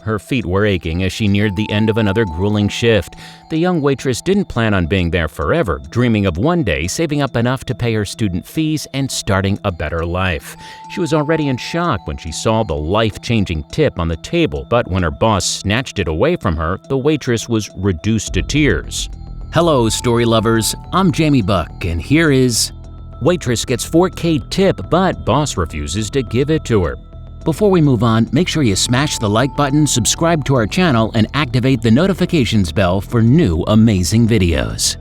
Her feet were aching as she neared the end of another grueling shift. The young waitress didn't plan on being there forever, dreaming of one day saving up enough to pay her student fees and starting a better life. She was already in shock when she saw the life-changing tip on the table, but when her boss snatched it away from her, the waitress was reduced to tears. Hello, story lovers. I'm Jamie Buck, and here is Waitress gets $4K tip, but boss refuses to give it to her. Before we move on, make sure you smash the like button, subscribe to our channel, and activate the notifications bell for new amazing videos.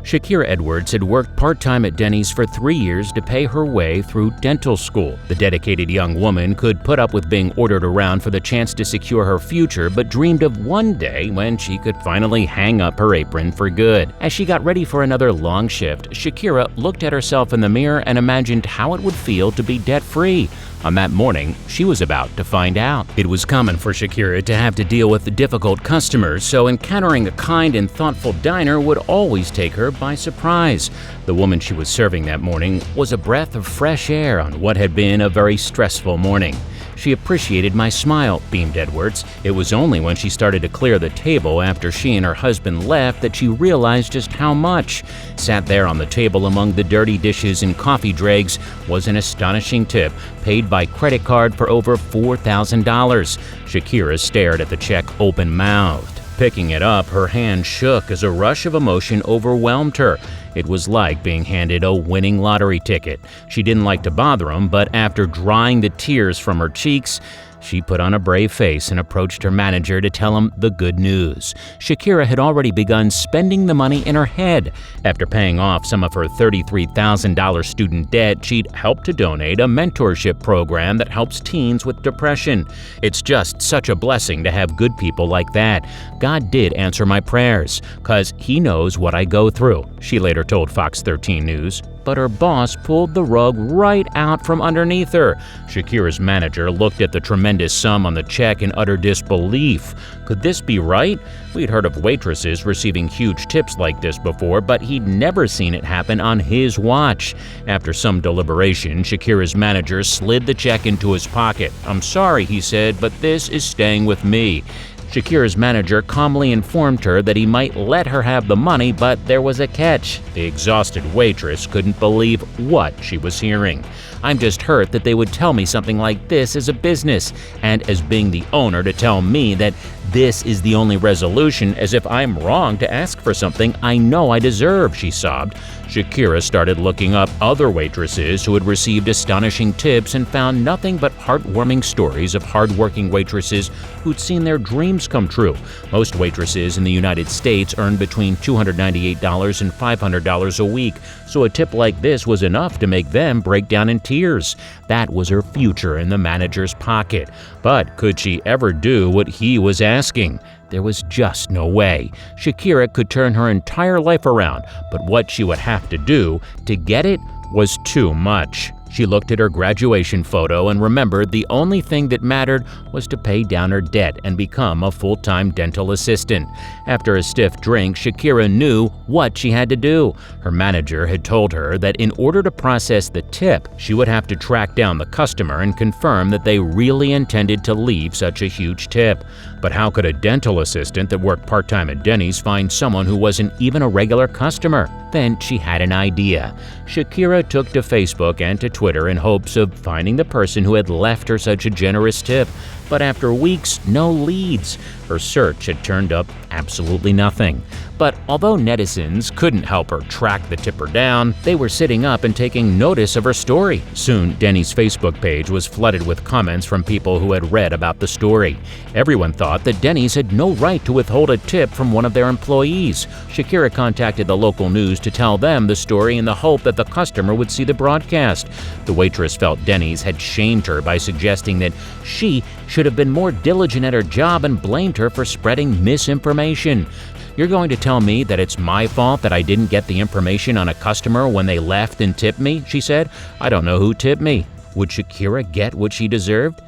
Shakira Edwards had worked part-time at Denny's for 3 years to pay her way through dental school. The dedicated young woman could put up with being ordered around for the chance to secure her future, but dreamed of one day when she could finally hang up her apron for good. As she got ready for another long shift, Shakira looked at herself in the mirror and imagined how it would feel to be debt-free. On that morning, she was about to find out. It was common for Shakira to have to deal with difficult customers, so encountering a kind and thoughtful diner would always take her by surprise. The woman she was serving that morning was a breath of fresh air on what had been a very stressful morning. She appreciated my smile, beamed Edwards. It was only when she started to clear the table after she and her husband left that she realized just how much. Sat there on the table among the dirty dishes and coffee dregs was an astonishing tip, paid by credit card for over $4,000. Shakira stared at the check open-mouthed. Picking it up, her hand shook as a rush of emotion overwhelmed her. It was like being handed a winning lottery ticket. She didn't like to bother him, but after drying the tears from her cheeks, she put on a brave face and approached her manager to tell him the good news. Shakira had already begun spending the money in her head. After paying off some of her $33,000 student debt, she'd helped to donate a mentorship program that helps teens with depression. It's just such a blessing to have good people like that. God did answer my prayers, 'cause He knows what I go through, she later told Fox 13 News. But her boss pulled the rug right out from underneath her. Shakira's manager looked at the tremendous sum on the check in utter disbelief. Could this be right? We'd heard of waitresses receiving huge tips like this before, but he'd never seen it happen on his watch. After some deliberation, Shakira's manager slid the check into his pocket. "I'm sorry," he said, "but this is staying with me." Shakira's manager calmly informed her that he might let her have the money, but there was a catch. The exhausted waitress couldn't believe what she was hearing. "I'm just hurt that they would tell me something like this as a business, and as being the owner to tell me that this is the only resolution, as if I'm wrong to ask for something I know I deserve," she sobbed. Shakira started looking up other waitresses who had received astonishing tips and found nothing but heartwarming stories of hardworking waitresses who'd seen their dreams come true. Most waitresses in the United States earn between $298 and $500 a week, so a tip like this was enough to make them break down in tears. That was her future in the manager's pocket. But could she ever do what he was asking? There was just no way. Shakira could turn her entire life around, but what she would have to do to get it was too much. She looked at her graduation photo and remembered the only thing that mattered was to pay down her debt and become a full-time dental assistant. After a stiff drink, Shakira knew what she had to do. Her manager had told her that in order to process the tip, she would have to track down the customer and confirm that they really intended to leave such a huge tip. But how could a dental assistant that worked part-time at Denny's find someone who wasn't even a regular customer? Then she had an idea. Shakira took to Facebook and to Twitter in hopes of finding the person who had left her such a generous tip. But after weeks, no leads. Her search had turned up absolutely nothing. But although netizens couldn't help her track the tipper down, they were sitting up and taking notice of her story. Soon, Denny's Facebook page was flooded with comments from people who had read about the story. Everyone thought that Denny's had no right to withhold a tip from one of their employees. Shakira contacted the local news to tell them the story in the hope that the customer would see the broadcast. The waitress felt Denny's had shamed her by suggesting that she should have been more diligent at her job and blamed her for spreading misinformation. "You're going to tell me that it's my fault that I didn't get the information on a customer when they left and tipped me?" she said. "I don't know who tipped me." Would Shakira get what she deserved?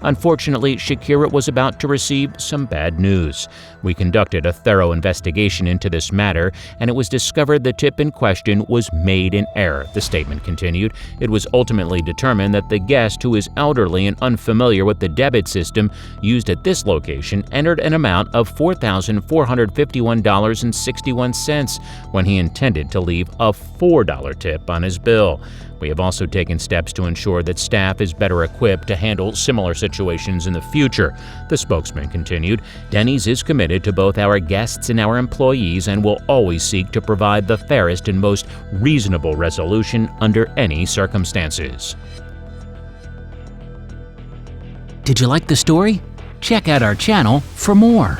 Unfortunately, Shakira was about to receive some bad news. We conducted a thorough investigation into this matter, and it was discovered the tip in question was made in error, the statement continued. It was ultimately determined that the guest, who is elderly and unfamiliar with the debit system used at this location, entered an amount of $4,451.61 when he intended to leave a $4 tip on his bill. We have also taken steps to ensure that staff is better equipped to handle similar situations in the future, the spokesman continued. Denny's is committed to both our guests and our employees and will always seek to provide the fairest and most reasonable resolution under any circumstances. Did you like the story? Check out our channel for more.